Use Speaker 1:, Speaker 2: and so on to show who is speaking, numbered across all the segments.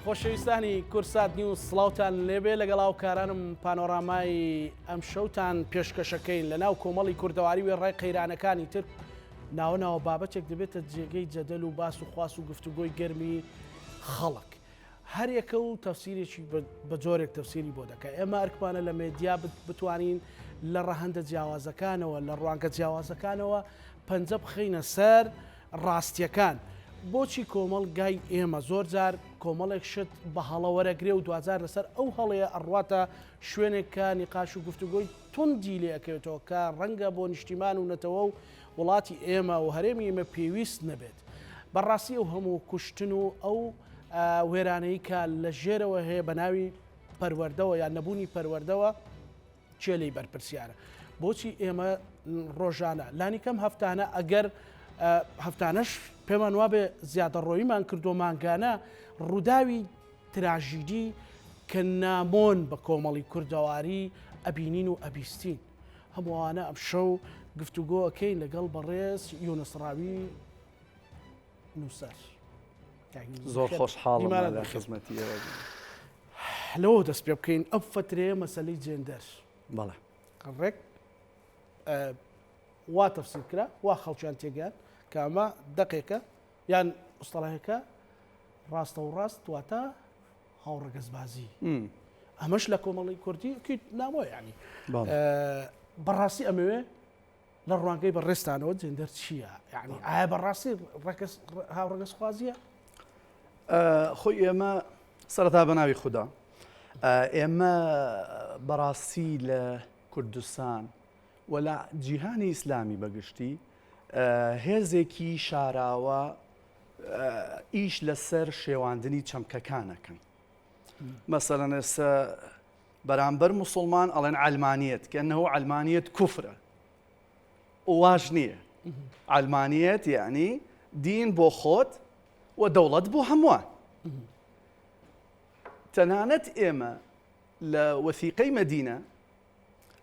Speaker 1: خۆشەویستانی کورسات نیوز سڵاوتان لێبێ لەگەڵاو کارانم پانۆرامای ئەم شەوتان پێشکەشەکەین لە ناو کۆمەڵی کوردەواری وێ ڕای قەیرانەکانی تر ناوەناوە بابەتێک دەبێتە جێگەی جەدەل و باس و خواست و گفتوگۆی گەرمی خەڵک هەریەکە و تەفسیرێکی بە جۆرێک تەفسیری بۆ دەکات ئێمە ئەرکمانە لە مێدیا بتوانین لە ڕەهەندە جیاوازەکانەوە لە ڕوانگە جیاوازەکانەوە پەنجە بخەینە سەر ڕاستیەکان بۆچی کۆمەڵ گای ئێمە زۆر جار کۆمەڵێک شت بە هەڵە وەرەگرێ و دوزار لەسەر ئەو هەڵەیە ئەڕواتە شوێنێکە نیقاش و گفتوگۆی توندی لێ ئەکەوێتەوە کە ڕەنگە بۆ نیشتیمان و نەتەوە و وڵاتی ئێمە و هەرێمی ئێمە پێویست نەبێت بەڕاستی ئەو هەموو کوشتن و ئەو وێرانەی کە لە ژێرەوە هەیە بە ناوی پەروەردەوە یان نەبوونی پەروەردەوە چێلەی بەرپرسیارە بۆچی ئێمە ڕۆژانە لانی کەم هەفتانە ئەگەر هەفتانەش پێمان وابێ زیادە ڕۆیمان کردو مانگانە ڕووداوی تراژیدی کە نامۆن بە کۆمەڵی کوردەواری ئەبینین و ئەبیستین هەمووانە ئەم شەو گفتوگۆ ئەەکەین لەگەڵ بەڕێز یونسڕاوی نووسەر
Speaker 2: زۆر خۆشحاڵم لە خزمەتی
Speaker 1: لەوە دەست پێ بکەین ئەم فترەیە مەسەلەی جێندەر
Speaker 2: بەڵێ
Speaker 1: ڕێک وا تەفسیر کرا وا خەڵکیان تێگەیان کە ئەمە دەقێکە یان ئوستەڵەیەەکە ڕاستە و ڕاست دواتە هاوڕەگەزبازی ئەمەش لە کۆمەڵی کوردی نامۆ ینی بەڕاستی ئەمەوێ لە ڕوانگەی بە ڕێستانەوە جێندەر چییە؟ یعنی ئایا بەڕاستی هاوڕەگەزخوازیە؟
Speaker 2: خۆی ئێمە سەرەتا بە ناوی خوددا ئێمە بەڕاستی لە کوردستان و لە جیهانی ئیسلامی بەگشتی هێزێکی شاراوە ئیش لەسەر شێواندنی چەمکەکانەکەن مەسەڵەن ئێستا بەرامبەر موسڵمان ئەڵێن عەلمانیەت کەنەوە عەلمانیەت کوفرە واش نییە عەلمانیەت یعنی دین بۆ خۆت و دەوڵەت بۆ هەمووان تەنانەت ئێمە لە وەثیقەی مەدینە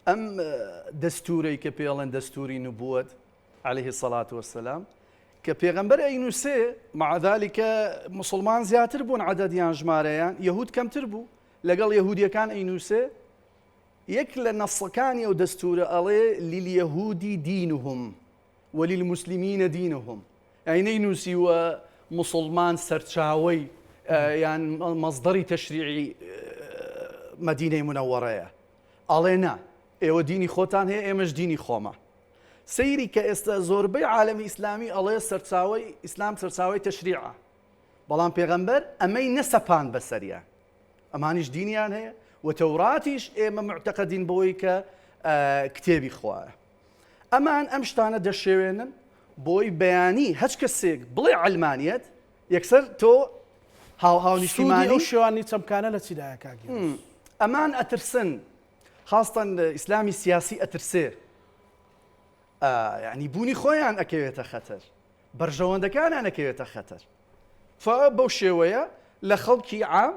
Speaker 2: ئەم دەستورەی کە پێڵێن دەستوری نبووەت عليه الصلاة والسلام کە پێغەمبەر ئەینووسێ مع ذلك مسلمان زیاتر بوون عەدەدیان ژمارەیان یەهود کەمتر بوو لەگەڵ یەهودیەکان ئەینووسێ یەک لە نەسەکانی ئەو دەستورە ئەڵێ لیلیەهودی دینهم ولیلمسلمینە دینهم یعنی نەینووسیوە مسلمان سەرچاوەی یان مەصدەری تەشریعی مەدینەی منەوەڕەیە ئەڵێ نا ئێوە دینی خۆتان هەیە ئێمەش دینی خۆمە سەیری کە ئێستا زۆربەی عالەمی ئیسلامی ئەڵێ سەرچاوەی ئیسلام سەرچاوەی تەشریعە بەڵام پێغەمبەر ئەمەی نەسەپان بەسەریە ئەمانیش دینیان هەیە و تەوراتیش ئێمە معتەقەدین بەوەی کە کتێبی خوایە ئەمان ئەم شتانە دەشێوێنن بۆی بەیانی هەچ کەسێک بڵێ عەلمانیەت یەکسەر تۆ هاونیشتیمانی
Speaker 1: ئەو شێوانی چەمکانە لە چیدایە کاگیر
Speaker 2: ئەمان ئەترسن خاستن ئیسلامی سیاسی ئەترسێ یعنی بوونی خۆیان ئەکەوێتە خەتەر بەرژەوەندەکانیان ئەکەوێتە خەتەر بەو شێوەیە لە خەڵکی عام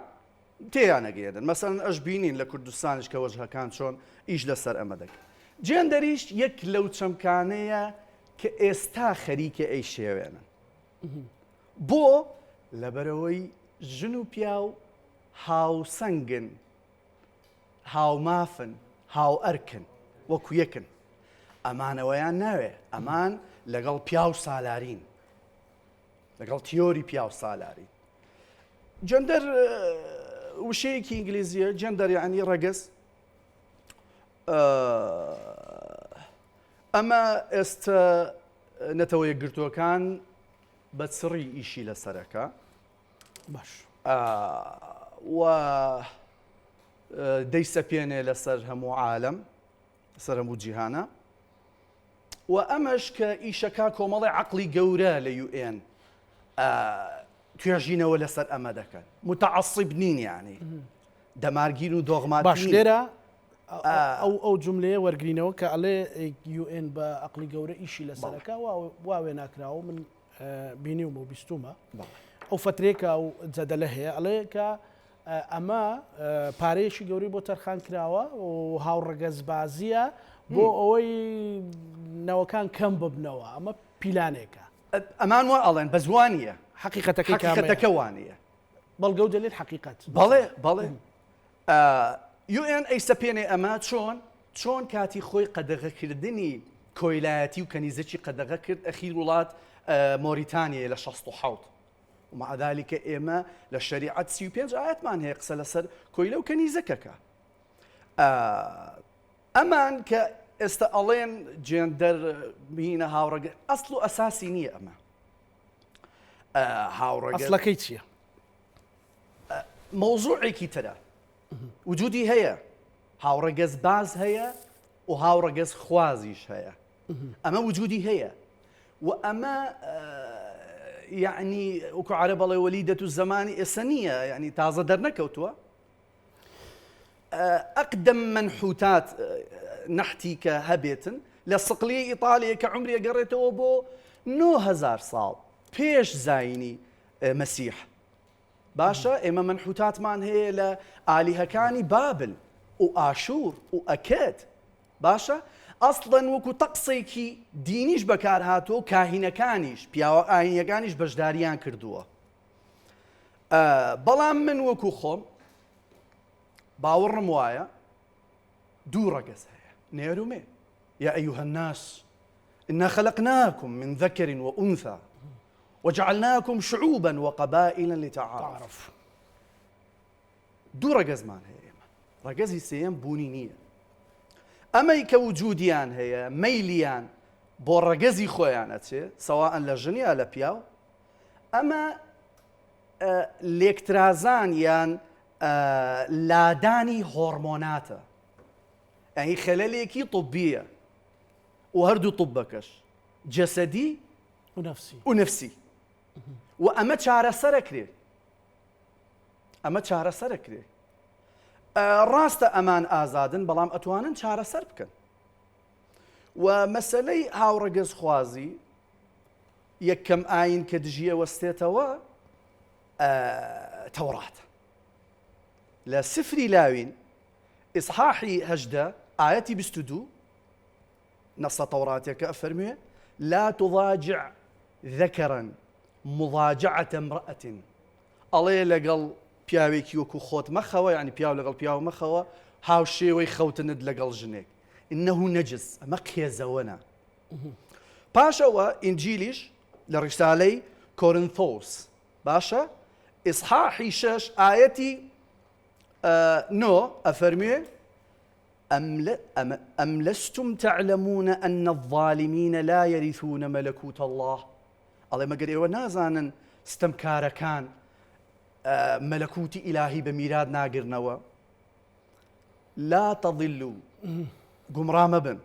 Speaker 2: تێیان ئەگەێنن مەسەڵەن ئەش بینین لە کوردستانش کە وەجهەکان چۆن ئیش لەسەر ئەمە دەکەن جێندەریش یەک لەو چەمکانەیە کە ئێستا خەریکە ئەی شێوێنن بۆ لەبەرەوەی ژن و پیا و هاوسەنگن هاومافن هاو ئەرکن وەکو یەکن ئەمانەوەیان ناوێ ئەمان لەگەڵ پیا و سالارین لەگەڵ تیۆری پیا و سالارین جەندەر وشەیەکی ئینگلیزیە جەندەر یعنی ڕەگەز ئەمە ئێستا نەتەوە یەکگرتووەکان بە چڕی ئیشی لەسەرەکە
Speaker 1: باش
Speaker 2: و دەیسەپێنێ لەسەر هەموو عالەم لەسەر هەموو جیهانە و ئەمەش کە ئیشەکە کۆمەڵی عەقڵی گەورە لە UN توێژینەوە لەسەر ئەمە دەکەن متعەصب نین یعنی دەمارگیر و دۆغماتی
Speaker 1: باش لێرە ئەو جملەیە وەرگرینەوە کە ئەڵێ UN بە عەقڵی گەورە ئیشی لەسەرەکە واوێ ناکراوە من بینیومە و بیستومە ئەو فترێکە ئەو جەدەلە هەیە ئەڵێ کە ئەمە پارەیەشی گەوری بۆ تەرخان کراوە و هاوڕەگەزبازیە بۆ ئەوەی نەوەکان کەم ببنەوە ئەمە پیلانێکە
Speaker 2: ئەمان وا ئەڵێن بە زوانیە
Speaker 1: حقیقەتەکەی
Speaker 2: حقیقەتەکە وانیە
Speaker 1: بەڵگە و دلیل حقیقت
Speaker 2: بەڵێ UN ئەی سەپێنێ ئەمە چۆن کاتی خۆی قەدەغەکردنی کۆیلایەتی و کەنیزەکی قەدەغە کرد ئەخیر وڵات مۆریتانیە لە 67 ومع ذلك ئێمە لە شریعەت 35 ئاەتمان هەیە قسە لەسەر کۆیلە و کەنیزەکەکە ئەمان کە ئێستا ئەڵێن جێندەر بینە هاوڕەگە ئەسڵ و ئەساسی نییە ئەمە هاوڕەگە
Speaker 1: ئەسڵەکەی چییە؟
Speaker 2: مۆزوعێکی ترە وجودی هەیە هاوڕەگەز باز هەیە و هاوڕەگەز خوازیش هەیە ئەمە وجودی هەیە و ئەمە یعنی وەکو عەرە بەڵێ وەلیدەت و زەمانی ئێستا نییە یعنی تازە دەرنەکەوتووە ئەقدەم منحوتات نەحتی کە هەبێتن لە سقلی ئیتاڵیە کە عمرێ گەڕێتەوە بۆ 9000 ساڵ پێش زاینی مەسیح باشە ئێمە منحوتاتمان هەیە لە ئالیهەکانی بابل و ئاشور و ئەکەد باشە ئەسڵەن وەکو تەقسێکی دینیش بەکار هاتووە کاهینەکانیش پیاوە ئاینیەکانیش بەشداریان کردووە بەڵام من وەکو خۆم باوەڕم وایە دوو ڕەگەز هەیە نێرومێ يا أيها الناس إنا خلقناكم من ذكر وأنثى وجعلناكم شعوبا وقبائل لتعارفوا دوو ڕەگەزمان هەیە ئێمە ڕەگەزی سێیەم بوونی نییە ئەمەی کە وجودیان هەیە مەیلیان بۆ ڕەگەزی خۆیان ئەچێ سەواءن لە ژنیا لە پیاو ئەمە لێکترازان یان لادانی هۆرمۆناتە ئەهی خەلەلێکی طبیە و هەردوو طبەکەش جەسەدی و نەفسی و ئەمە چارەسەرەکرێ ڕاستە ئەمان ئازادن بەڵام ئەتوانن چارەسەر بکەن و مەسەلەی هاوڕەگەز خوازی یەکەم ئاین کە دژیە وەستێتەوە تەوراتە لە سفری لاوین ئیسحاحی 18 ئاەتی 22 نەسە تەوراتێکە ئەفەرموێ لا تضاجع ذكرا مضاجعة امرأة ئەڵێ لەگەڵ پیاوێکی وەکو خۆت مەخەوە یعنی پیاو لەگەڵ پیاو مەخەوە هاو شێوەی خەوتنت لەگەڵ ژنێک إنه نەجس ئەمە قێزەوەنە پاشەوە ئینجیلیش لە ڕیسالەی کۆرنثۆس باشە ئیسحاحی 6 ئاەتی 9 ئەفەرموێ أم لستم تعلمون أن الظالمين لا يرثون ملكوت الله الله مەگەر ئێوە نازانن ستەمکارەکان مەلەکوتی ئیلاهی بە میراد ناگرنەوە لا تضلوا گومڕا مەبن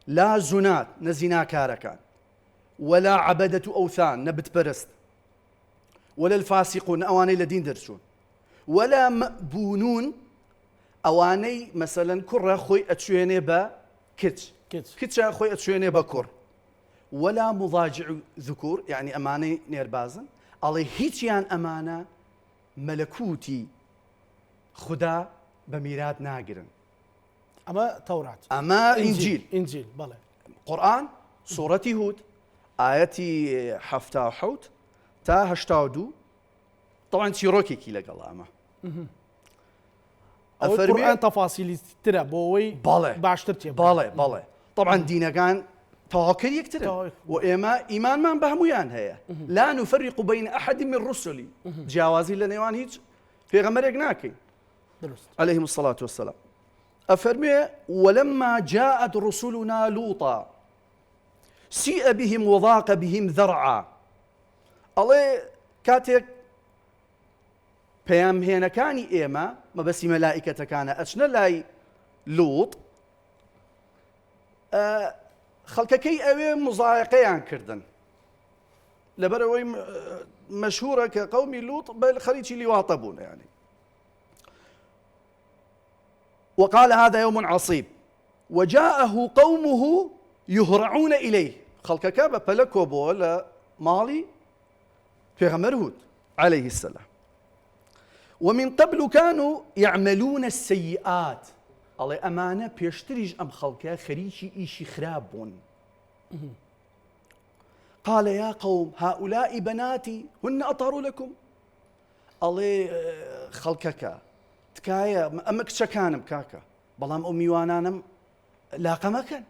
Speaker 2: لا زونات نەزیناکارەکان ولا عبدة أوثان نەبتپەرست ولا الفاسقون ئەوانەی لە دین دەرچوون ولا مأبونون ئەوانەی مەسەلەن کوڕە خۆی ئەچوێنێ بە کچە خۆی ئەچوێنێ بە کوڕ ولا مضاجع ذكور يعني ئەمانەی نێربازن ئەڵێ هیچیان ئەمانە مەلەکوتی خوددا بە میراد ناگرن
Speaker 1: ئەمە تەورات
Speaker 2: ئەمە
Speaker 1: ئینجیل بەڵێ
Speaker 2: قورئان سوورەتی هود ئاەتی 77 تا 82 طبعا چیرۆکێکی لەگەڵ ئەمە
Speaker 1: ئەفەرمیان تەفاسیلی ترە بۆ ئەوەی باشتر تێ
Speaker 2: بەڵێ طبعا دینەکان تەواکر یەکترن و ئێمە ئیمانمان بە هەمویان هەیە لا نفرق بين أحد من رسلي جیاوازی لە نێوان هیچ پێغەمبەرێک ناکەین عليهم الصلاة والسلام أفرمي ولما جاءت رسلنا لوطا سيء بهم وضاق بهم ذرعا الله كاتك پەیام هێنەکانی ئێمە مەبەستی مەلائکەتەکانە ئەچنە لای لوط خەڵکەکەی ئەوێ مزایقەیان کردن لەبەرەوەی مەشهورە کە قەومی لوط بە خەریکی لیواتە بوون يعني وقال هذا يوم عصيب وجاءه قومه يهرعون إليه خەڵکەکە بە پەلە کۆبووە لە ماڵی پێغەمبەر هود عليه السلام ومن قبل كانوا يعملون السيئات الله أمانة بيشتريج أم خلقها خريشي إيشي خرابون قال يا قوم هؤلاء بناتي هن أطهر لكم ئەڵێ خەڵکەکە تکایە ئەمە کچەکانم کاکە بەڵام ئەو میوانانم لاقە مەکەن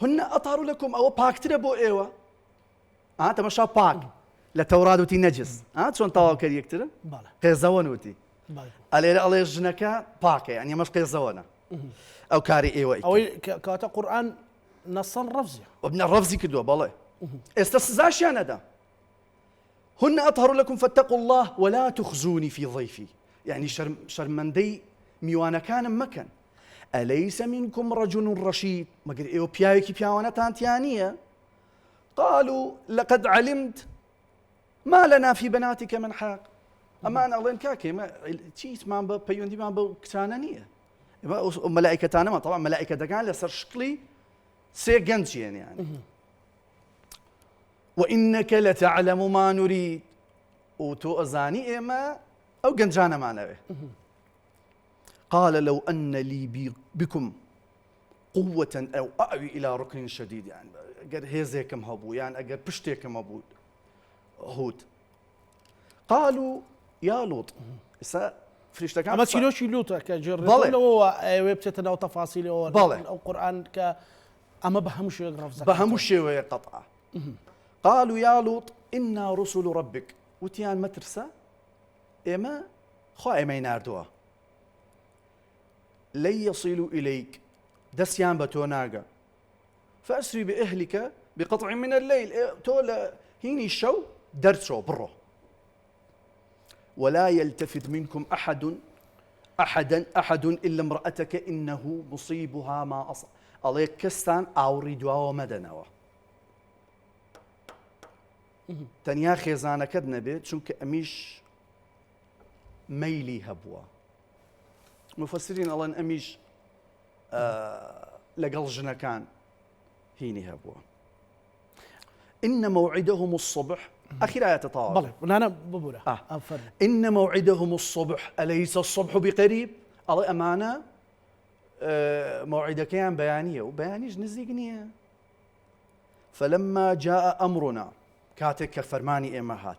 Speaker 2: هن ئەطهر لەکم ئەوە پاکترە بۆ ئێوە تەماشا پاک لە تەورات وتی نەجس چۆن تەواوکەر یەکترن
Speaker 1: بەڵێ
Speaker 2: قێزەوەن وتی
Speaker 1: بەڵێ
Speaker 2: ئەلێرە ئەڵێ ژنەکە پاکە یعنی ئەمەش قێزەوەنە ئەو کاری ئێوە
Speaker 1: ئەوەی کاتە قورئان نەسەن ڕەفزیە
Speaker 2: وبنە ڕەفزی کردووە بەڵێ ئێستا سزاشیان نەدا هن أطهر لكم فاتقوا الله ولا تخزوني في ضيفي يعني شرمندي ميوانا كان مكان أليس منكم رجل رشيد ما قال إيو بيايكي بياوانا تانتيانية قالوا لقد علمت ما لنا في بناتك من حق أما أنا أظن كاكي ما تشيت ما بيوندي ما بكتانانية ملائكة تانما طبعا ملائكة دقان لسر شكلي سيجنجين يعني وإنك لتعلم ما نريد وتو أزاني إما أو جنجانا ما نبي قال لو أن لي بكم قوة أو أعوي إلى ركن شديد يعني أجر هيزيكم هبو يعني أجر بشتيكم هبو هود قالوا يا لوط فريشتك
Speaker 1: ئەمە چیرۆکی لوتە کە
Speaker 2: بەڵێ.
Speaker 1: جێڕێتەوە ئەوێ بچێتە ناو تەفاسیلەوە
Speaker 2: بەڵێ.
Speaker 1: ئەو قورئان کە ئەمە بە هەموو شوێک ڕەفزە
Speaker 2: بهم الشيء قطعة قالوا يا لوط إنا رسل ربك وتيان مترسا إما خا إما يناردوا لن يصلوا إليك دسيان بتوناغا فأسري بأهلك بقطع من الليل تولا هيني الشو درسوا برو ولا يلتفت منكم أحد إلا امرأتك إنه مصيبها ما أصاب الله كستان أوريدوا ومدنوا تەنیا خێزانەکەت نەبێت چونکە ئەمیش مەیلی هەبووە مفسرین ئەڵێن ئەمیش لەگەڵ ژنەکان هینی هەبووە إن موعدهم الصبح أخيرا يتطاول
Speaker 1: بەڵێ نانە ببوورە
Speaker 2: إن موعدهم الصبح أليس الصبح بقريب الله أمانة موعدكيان بيانية وبيانيش نزيق نية فلما جاء أمرنا كاتك فرماني إمهات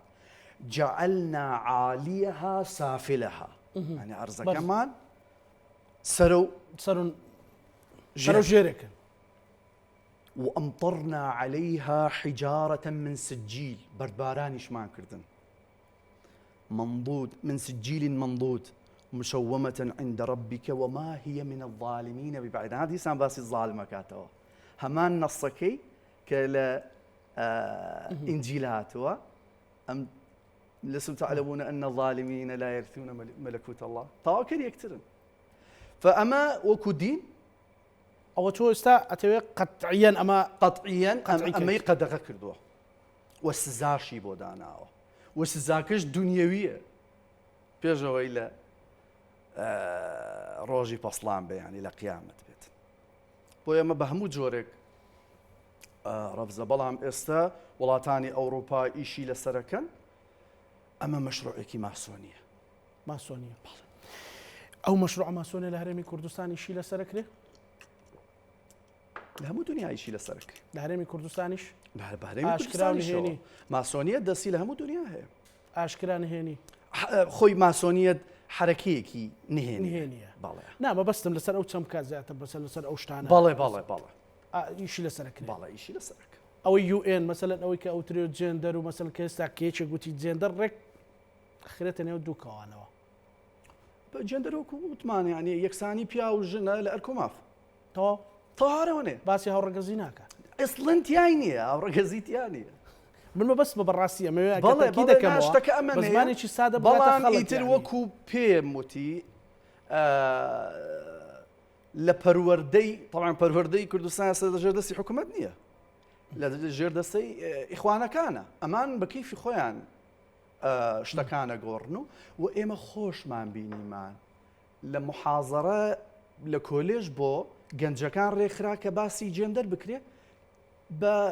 Speaker 2: جعلنا عاليها سافلها يعني أرزا كمان سروا
Speaker 1: ژێرێک
Speaker 2: وأمطرنا عليها حجارة من سجيل بردباراني شمان كردن منضود من سجيل منضود مشومة عند ربك وما هي من الظالمين ببعيد هذه سان باسي الظالمة كاتوا همان نصكي كلا إنجيلاتوا أم لستم تعلمون أن الظالمين لا يرثون ملكوت الله طاوكر يكترن فأما وكدين
Speaker 1: ئەوە تۆ ئێستا ئەتەوێ قەتعیەن ئەمە
Speaker 2: قطعيا أما قدغ كردوه وسزاشي بوداناو وسزاكش دنيوية بيجوا إلى روجي بصلان يعني لقيامة بيت بويا ما بهمو جورك رفزة بلام إستا ولاتاني أوروبا إيشي لسركن أما مشروعك ماسونية
Speaker 1: ماسۆنیە ئەو مەشروع ماسۆنیە لە هەرێمی کوردستانی شی لەسەرکرێ
Speaker 2: لهمو دنيا إيشي لسرك
Speaker 1: لە هەرێمی کوردستانیش
Speaker 2: بهريم
Speaker 1: ئاشکرا
Speaker 2: كردستاني
Speaker 1: نهێنی
Speaker 2: ماسونية دسي لهمو دنيا هي
Speaker 1: ئاشکرا نهێنی
Speaker 2: خوي ماسونية حركيكي نهيني
Speaker 1: نهێنیە
Speaker 2: بالله
Speaker 1: نامە بەستم لەسەر ئەو چەمکە زیاتر بەسەر لەسەر ئەو شتانە
Speaker 2: بالله بالله بالله
Speaker 1: ئیشی لەسەرکرێ
Speaker 2: بالله إيشي لسرك
Speaker 1: ئەوەی UN مەسەلەن ئەوەی کە ئەوترێت جێندەر و مەسەل کە ئێستا کێچێک گوتی جێندەر ڕێک خرێتە نێو دوو کەوانەوە
Speaker 2: جندر وكوتمان يعني يكساني بيا وجنا لأركوماف
Speaker 1: تەواو
Speaker 2: طهارة هنا
Speaker 1: باسی هاوڕەگەزی ناکات
Speaker 2: اصلا تيانية او رقزيت يعني
Speaker 1: من بەس بە بەڕاستیە
Speaker 2: بەڵێ بەڵێ ناشتەکە ئەمە
Speaker 1: بە زمانێکی سادە
Speaker 2: بەڵام ئیتر وەکو پێم وتی لە پەروەردەی طبعا پەروەردەی کوردستان لە ژێردەستی حکوومەت نییە لە ژێردەستەی ئیخوانەکانە ئەمان بە کەیفی خۆیان شتەکانە گۆڕن و ئێمە خۆشمان بینیمان لە محازەرە لە کۆلێژ بۆ گەنجەکان ڕێکخرا کە باسی جێندەر بکرێ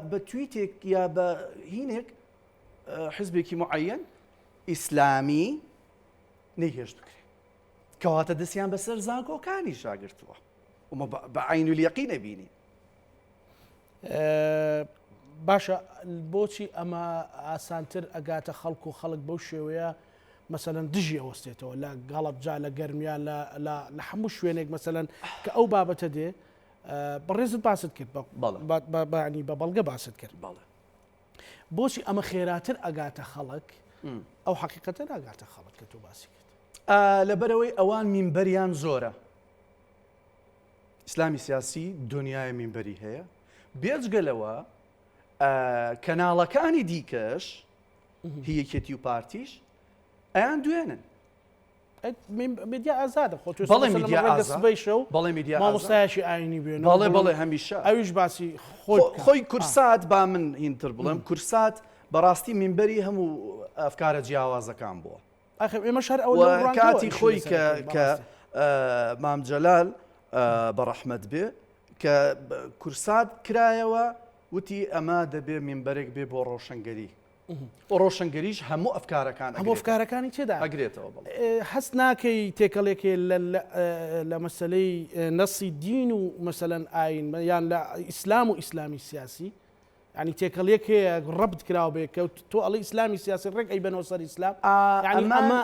Speaker 2: بە تویتێک یا بە هینێک حزبێکی معەن ئیسلامی نەیهێشت بکرێ کەواتە دەستیان بەسەر زانکۆکانی شاگرتووە ومە بە عین اليەقین بینی
Speaker 1: باشە بۆچی ئەمە ئاسانتر ئەگاتە خەڵک و خەڵک بەو شێوەیە مثلەن دژی ئەوەستێتەوە لە گەڵب جا لە گەرمیان لە هەموو شوێنێک مثلەن کە ئەو بابەتە دێ بەڕێزت باست کرد بەنی بە بەڵگە باست کرد بۆچی ئەمە خێراتر ئەگاتە خەڵک ئەو حقیقەتە ناگاتە خەڵک کە تۆ باسی کرد
Speaker 2: لەبەرەوەی ئەوان مینبەریان زۆرە ئیسلامی سیاسی دنیای مینبەری هەیە بێجگەلەوە کەناڵەکانی دیکەش هیەکێتی و پارتیش ئەیان دوێنن
Speaker 1: میدیا ئازادە خۆ
Speaker 2: بەڵێ میدیا ئازاد
Speaker 1: شەو
Speaker 2: بەڵێ میدیا
Speaker 1: مامۆستایەکی ئاینی بێن
Speaker 2: بەڵێ هەمیشە
Speaker 1: ئەویش باسی
Speaker 2: خۆی کورسات با من هینتر بڵێم کورسات بەڕاستی مینبەری هەموو ئەفکارە جیاوازەکان بووە
Speaker 1: ئێمە شار ئەو
Speaker 2: کاتی خۆی کە مام جەلال بەڕەحمەت بێ کە کورسات کرایەوە وتی ئەمە دەبێ مینبەرێک بێ بۆ ڕۆشنگەری ڕۆشنگەریش هەموو ئەفکارەکان
Speaker 1: هەموو ئەفکارەکانی تێدا
Speaker 2: ئەگرێتەوە
Speaker 1: هەست ناکەی تێکەڵێکی لە مەسلەی نەسی دین و مەسەلەن ئاین یان لە ئیسلام و ئیسلامی سیاسی ینی تێکەڵێک هەیە ڕبت کراوە بێ کە تۆ ئەڵی ئیسلامی سیاسی ڕێک ئەی بنەوە سەر ئیسلام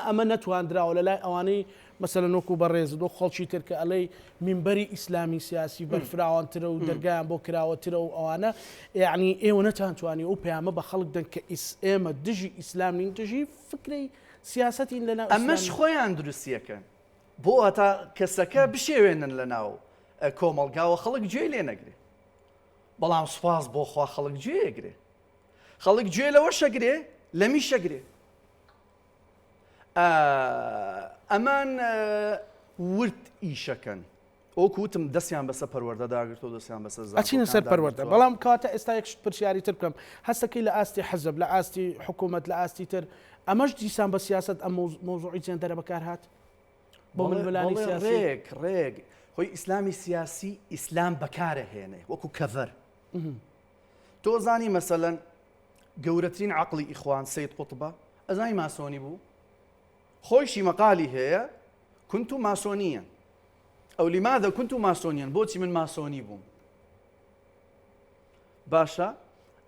Speaker 1: ئەمە نەتواندراوە لە لای ئەوانەی مەسەلەن وەکو بەڕێزت و خەڵکی تر کە ئەڵێ مینبەری ئیسلامی سیاسی بەرفراوانترە و دەرگایان بۆ کراوەترە و ئەوانە یعنی ئێوە نەتانتوانی ئەو پەیامە بە خەڵک دەن کە ئێمە دژی ئیسلام نین دژی فکرەی سیاسەتی لەناو
Speaker 2: ئەمەش خۆیان دروستیەکەن بۆ هەتا کەسەکە بشێوێنن لە ناو کۆمەڵگاوە خەڵک گوێی لێ نەگرێ بەڵام سوپاس بۆ خوا خەڵک گوێیەگرێ خەڵک گوێ لەوە شەگرێ لەمی شەگرێ ئەمان ورد ئیشەکەن ئۆکوتم دەستیان بەسە پەروەردەداگرت و دەستیان بەسە
Speaker 1: ئەچینە سەر پەروەردە بەڵام کاتە ئێستا یەکشت پرسیاری تر بکەم هەستەکەی لە ئاستی حەزب لە ئاستی حکوومەت لە ئاستی تر ئەمەش دیسان بە سیاست ئەم مۆزوعی چێن دەرە بەکار هات بۆ منبلانی سیاسی
Speaker 2: ڕێک خۆی ئیسلامی سیاسی ئیسلام بەکارە هێنێ وەکو کەڤەر تۆ زانی مەسەلەن گەورەترین عەقڵی ئیخوان سەید قوتبە ئەزانی ماسۆنی بوو خۆیشی مەقالی هەیە كنت ماسونيا أو لماذا كنت ماسونيا بوتي من ماسوني بوم باشا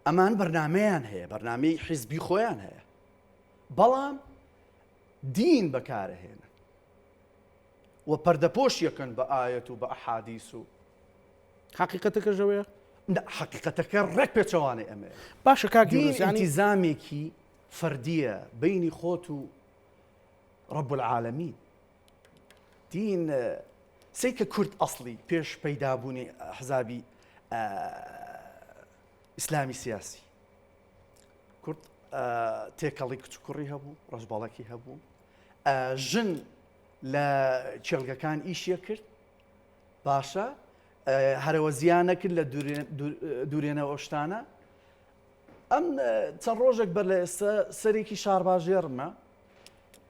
Speaker 2: ئەمان بەرنامەیان هەیە بەرنامەی حیزبی خۆیان هەیە بەڵام دین بەکارەهێنن و پەردەپۆشیەکەن بە ئایەت و بە ئەحادیث و
Speaker 1: حقیقەتەکە ژەوەیە
Speaker 2: حقیقەتەکە ڕێک پێچەوانەی ئەمەیە
Speaker 1: باشە
Speaker 2: دین ئینتیزامێکی فەردیە بینی خۆت و رب العالمین دین سیکە کورد ئەسڵی پێش پەیدابوونی حزابی ئیسلامی سیاسی کورد تێکەڵی کچکوڕی هەبوو ڕەشباڵەکی هەبوو ژن لە چێلگەکان ئیشیە کرد باشە هەرەوە زیانە کرد لە دوورێنەوە شتانە ئەم چەند ڕۆژێک بەر لە ئێستا سەرێکی شارباژێڕمە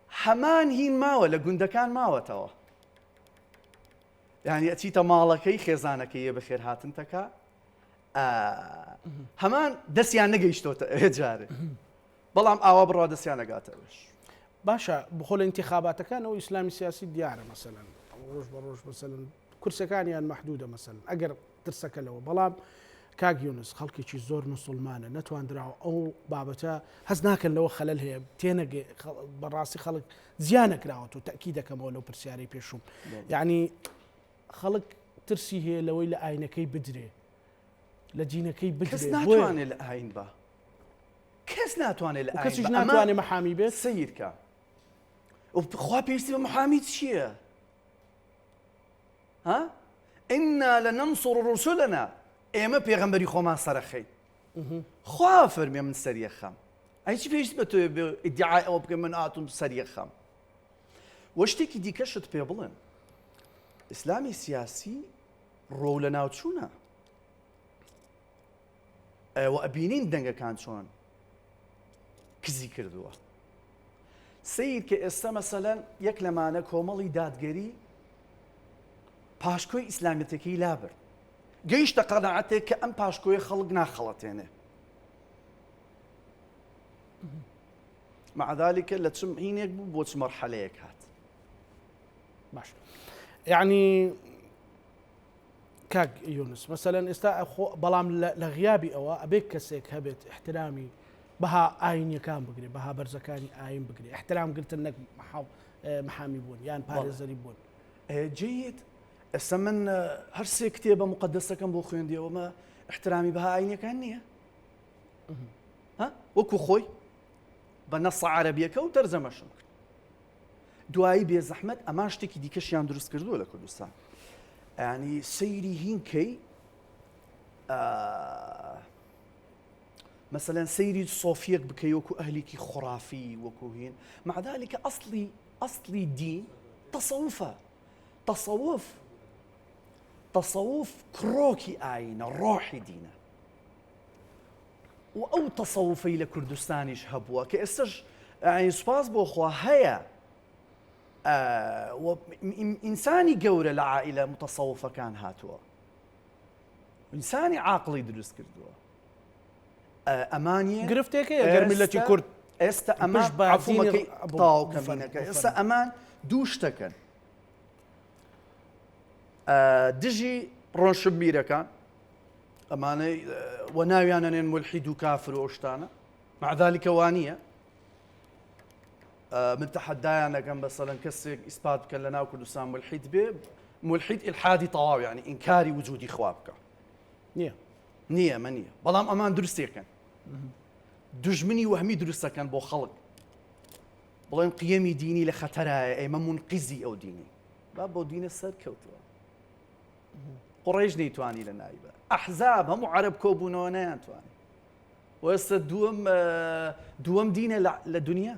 Speaker 2: هەمان هین ماوە لە گوندەکان ماوەتەوە یعنی ئەچیتە ماڵەکەی خێزانەکەیە بە خێر هاتنتەکە هەمان دەستیان نەگەیشتۆتە هێجارێ بەڵام ئاوا بڕوا دەستیان نەگاتەوەش
Speaker 1: باشە بخۆ لە انتخاباتەکان ئەو ئیسلامی سیاسی دیارە مەسەلەن ڕۆژ بە ڕۆژ مەسەلەن کورسەکانیان مەحدودە مەسەلەن ئەگەر ترسەکە لەوە بەڵام کاک یونس خەڵکێکی زۆر مسلمانە نەتواندراوە ئەو بابەتە هەز ناکەن لەوە خەلەل هەیە تێنەگە بەڕاستی خەڵک زیانە کراوەت و تەکی دەکەمەوە لەو پرسیارەی پێشوم یعنی خەڵک ترسی هەیە لەوەی لە ئاینەکەی بدرێ لە جینەکەی بدرێ
Speaker 2: کەس ناتوانێت لە ئاین بە کەس ناتوانێت لە
Speaker 1: کەسیش ناتوانێت مەحامی بێت
Speaker 2: سیرکە خوا پێویستی بە محامی چییە؟ ها؟ ئینا لەنەنسوڕ ڕوسولەنا ئێمە پێغەمبەری خۆمان سەرەخەین خوا فەرمێ من سەریەخەم ئەی چی پێویست بە تۆ ئیدعای ئەوە بکەم من ئاتوم سەریەخەم وە شتێکی دیکەشت پێ بڵێن ئیسلامی سیاسی ڕۆ لە ناوچوونە و ئەبینین دەنگەکان چۆن کزی کردووە سید کە ئێستا مەسەلەن یەک لەمانە کۆمەڵی دادگەری پاشکۆی ئیسلامیەتەکەی لابرد گەیشتە قەناعەتێک کە ئەم پاشکۆیە خەڵک ناخەڵەتێنێ مع ذلك لە چم هینێک بوو بۆ چ مەرحەلەیەک هات
Speaker 1: باش یعنی کاک یونس مەسەلەن ئێستا بەڵام لە غیابی ئەوە ئەبێ کەسێک هەبێت احترامی بەها ئاینیەکان بگرێت بەها بەرزەکانی ئاین بگرێت احترام گرتن نەک محامی بوون یان پارێزەری بوون.
Speaker 2: جيد ئێستا من هەر سێ کتێبە مقدسەکەم بۆ خوێندیەوەمە احترامی بەها ئاینیەکان نییە وەکو خۆی بە نەسە عەرەبیەکە و تەرجەمەشم کرد. دوایی بێزەحمەت ئەمان شتێکی دیکەشیان دروست کردووە لە کوردستان. يعني سيري هينكي مثلا سيري صوفيك بكيوكو أهليكي خرافي وكوهين مع ذلك أصلي دين تصوف كروكي آينا روحي دينا وأو تصوفي لكردستانيش هبوا كأستج يعني سباس بوخوا هيا إنساني جورة لعائلة متصوفة كان هاتوا إنساني عاقلي دروس كردوا أمانية
Speaker 1: گرفتێک ئەگەر ملەتی کورد
Speaker 2: ئێستا ئەمە عفومەکەی تاو کەمینەکە ئێستا ئەمان دوو شتەکەن دژی ڕۆنشبیرەکان ئەمانەی وەناویانەنێن ملحید و کافر و ئەو مع ذلك وانية من تحدایانەکەم مثلا کەسێک ئیسپات بکەن لە ناو کوردستان ملحید بێ ملحید ئیلحادی تەواو یعنی ئینکاری وجودی خوا بکە نییە مە نییە بەڵام ئەمان دروستێکن دژمنی وەهمی دروستەکەن بۆ خەڵک بڵێن قیەمی دینی لە خەتەرایە ئێمە منقیزی ئەو دینی با بۆ دینە سەر کەوتووە قوڕیش نەیتوانی لە نایبە ئەحزاب هەموو عەرەب کۆبوونەوە نەیانتوانی وەستا دووەم دینە لە دنیا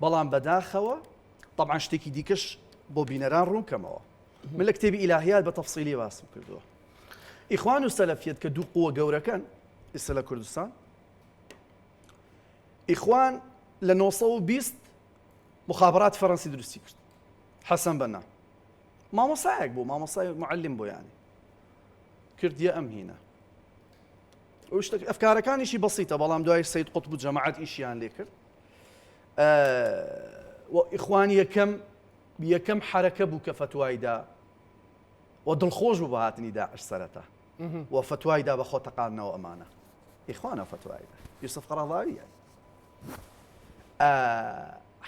Speaker 2: بەڵام بەداخەوە طبعا شتێکی دیکەش بۆ بینەران ڕوونکەمەوە من لە کتێبی ئیلاهیات بە تەفسیلی باسم کردووە ئیخوان و سەلەفیەت کە دوو قووە گەورەکەن ئێستا لە کوردستان ئیخوان لە 1920 مخابرات فەڕەنسی دروستی کرد حەسەن بەنا مامۆسایەک بوو مامۆسای معلم بۆ یانی کردیە ئەم هینە ئەفکارەکانیشی بەسیتە بەڵام دوای سەید قوتب و جەماعەت ئیشیان لێ کرد ئیخوان یەکەم حرەکە بوو کە فتوایدا و دڵخۆش بوو بە هاتنی داعش سەرەتا و فتوایدا بە خۆ تەقاندنەوە ئەمانە ئیخوانە فتوایدا یوسف قەرەضاویە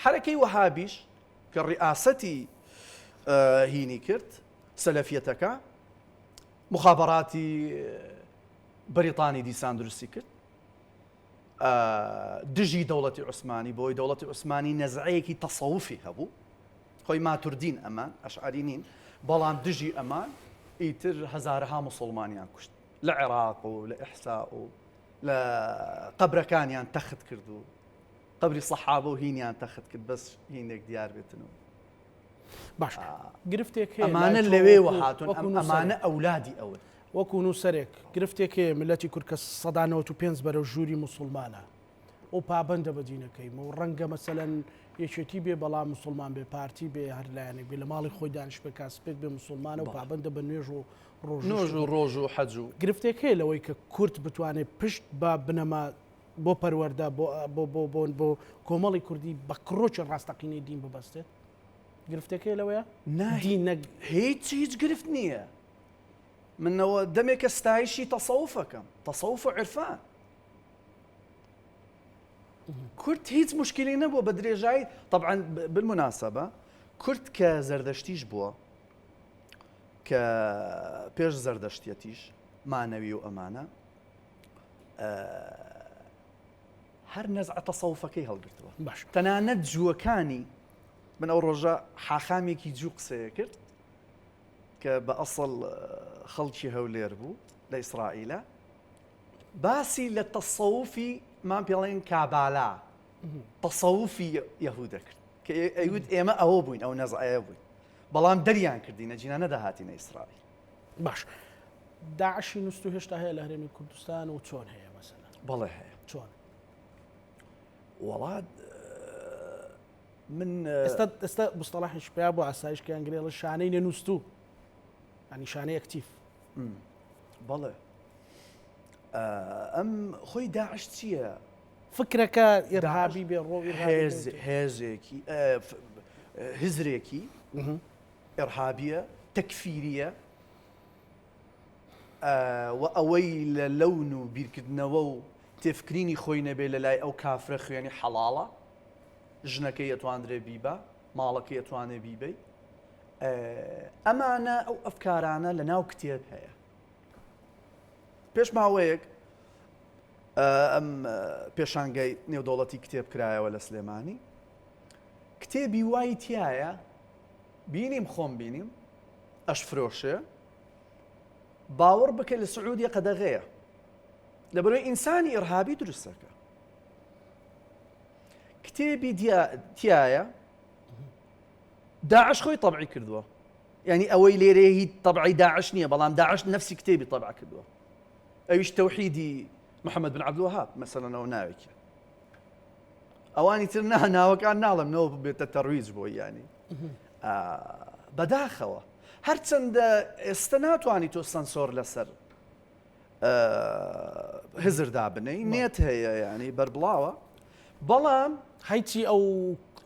Speaker 2: حرەکەی وەهابیش کە ڕئاسەتی هینی کرد سەلەفیەتەکە مخابەراتی بەریتانی دیسان درستی کرد دژی دەوڵەتی عوسمانی بۆی دەوڵەتی عوسمانی نەزعەیەکی تەسەوفی هەبوو خۆی ماتوردین ئەمان ئەشعەری نین بەڵام دژی ئەمان ئیتر هەزارەها موسڵمانیان کوشت لە عێراق و لە ئیحسا و لە قەبرەکانیان تەخت کرد و قبری سەحابە و هینیان تەخت کرد بەس هینێک دیار بێتن و
Speaker 1: باش گرفتێک
Speaker 2: ئەمانە لەوێوە هاتون ئەمانە ئەولادی ئەوە
Speaker 1: وەکو نووسەرێک گرفتێک هەیە ملەتی کورد کە 1995 بەرەو ژووری موسڵمانە ئەو پابەندە بە دینەکەیمە و ڕەنگە مەسەلەن یەکێتی بێ بەڵام موسڵمان بێ پارتی بێ هەر لایەنێک بێ لە ماڵی خۆی دانیش بێ کاسپێک بێ موسڵمانە و پابەندە بە نوێژ و
Speaker 2: ڕۆژ و حەج و
Speaker 1: گرفتێک هەیە لەوەی کە کورد بتوانێت پشت بە بنەما بۆ پەروەردە بۆ کۆمەڵی کوردی بە کڕۆکی ڕاستەقینەی دین ببەستێت گرفتێکەیە لەوەیە دین
Speaker 2: هیچ گرفت نییە منەوە دەمێکە ستایشی تەسەوفەکەم تەسەوف و عرفان کورد هیچ مشکلی نەبووە بە درێژایی طبعا بالمناسبە کورد کە زەردەشتیش بووە کە پێش زەردەشتیەتیش مانەوی و ئەمانە هەر نەزعە تەسەوفەکەی هەڵگرتووە
Speaker 1: باش
Speaker 2: تەنانەت جووەکانی من ئەو ڕۆژە حاخامێکی جوو قسەیە کرد کە بە ئەسڵ خەڵکی هەولێر بوو لە ئیسرائیلە باسی لە تەسەوفی مان پێڵێن کابالا تەسەوفی یەهودە کرد کە ئەیوت ئێمە ئەوە بووین ئەو نەزعەیە بووین بەڵام دەریان کردینە جینە نەداهاتینە ئیسرائیل
Speaker 1: باش داعشی نووست و هێشتا هەیە لە هەرێمی کوردستان و چۆن هەیە مەسەلەن
Speaker 2: بەڵێ هەیە
Speaker 1: چۆن
Speaker 2: وڵات من
Speaker 1: ئێستا مستەڵاحیش پێیا بۆ ئاسایشکیان گرێڵە شانەی نەنووستوو ینی شانەی ئەکتیف
Speaker 2: بەڵێ ئەم خۆی داعش چییە؟
Speaker 1: فکرەکە ئێرهابی بێ ڕۆ
Speaker 2: هێزێکی هزرێکی ئێرهابیە تەکفیریە و ئەوەی لە لەون و بیرکردنەوە و تێفکرینی خۆی نەبێ لە لای ئەو کافرە خوێنی حەڵاڵە ژنەکەی ئەتوانرێ بیبە ماڵەکەی ئەتوانێ بیبەی ئەمانە ئەو ئەفکارانە لە ناو کتێب هەیە پێش ماوەیەک ئەم پێشانگەی نێودەوڵەتی کتێب کرایەوە لە سلێمانی کتێبی وای تایە بینیم خۆم بینیم ئەش فرۆشێ باوەڕ بکە لە سعودیە قەدەغەیە لەبەرەوەی ئینسانی ئیرهابی دروستەکە کتێبی تایە داعش خۆی تەبعی کردووە یعنی ئەوەی لێرەیە هیچ تەبعی داعش نییە بەڵام داعش نفسی کتێبی تەبع کردووە ئەویش تەوحیدی محەممەد بن عەبدولوهاب مەسەڵەن ئەو ناوێکە ئەوانی تر ناوەکان ناڵم نەوە بێتە تەڕویج بۆی ینی بەداخەوە هەرچەندە ئێستا ناتوانانی تۆ سەنسۆر لەسەر هزردا بنەی نێت هەیە ینی بەربڵاوە بەڵام
Speaker 1: هیچی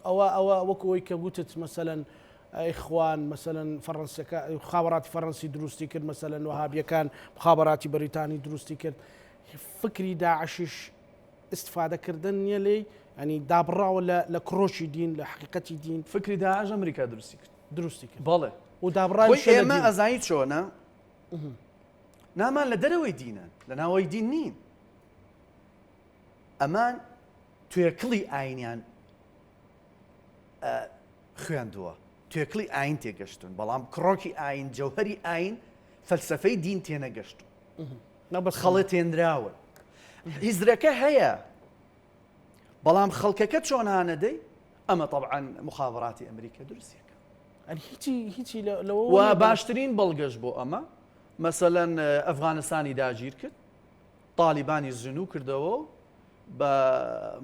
Speaker 1: ئەوە وەکەوەی کە گوتت مەسەلەن ئیخوان مەسەلەن فەڕەنسیەکە مخابەراتی فەڕەنسی دروستی کرد مەسەلەن وەهابیەکان مخابەراتی بەریتانی دروستی کرد فکری داعشیش استفادەکردن نییە لێی ینی دابڕاوە لە کڕۆشی دین لە حقیقەتی دین
Speaker 2: فکری داعش ئەمریکا دروستی کرد
Speaker 1: بەڵێ و
Speaker 2: خۆی
Speaker 1: دابڕاوی
Speaker 2: ئێمە ئەزایی چۆنە نامان لە دەرەوەی دینن لە ناوەی دین نین ئەمان توێکڵی ئاینیان خوێندووە توێکڵی ئاین تێگەشتون بەڵام کڕۆکی ئاین جەوهەری ئاین فەلسەفەی دین تێنەگەشتون خەڵە تێنراون هیزرەکە هەیە بەڵام خەڵکەکە چۆنانەدەی ئەمە طبعاً مخابەراتی ئەمریکا دروستیەکە
Speaker 1: هیچی
Speaker 2: و باشترین بەڵگەش بۆ ئەمە مەسەلەن ئەفغانستانی داگیر کرد تالیبانی زنوو کردەوە بە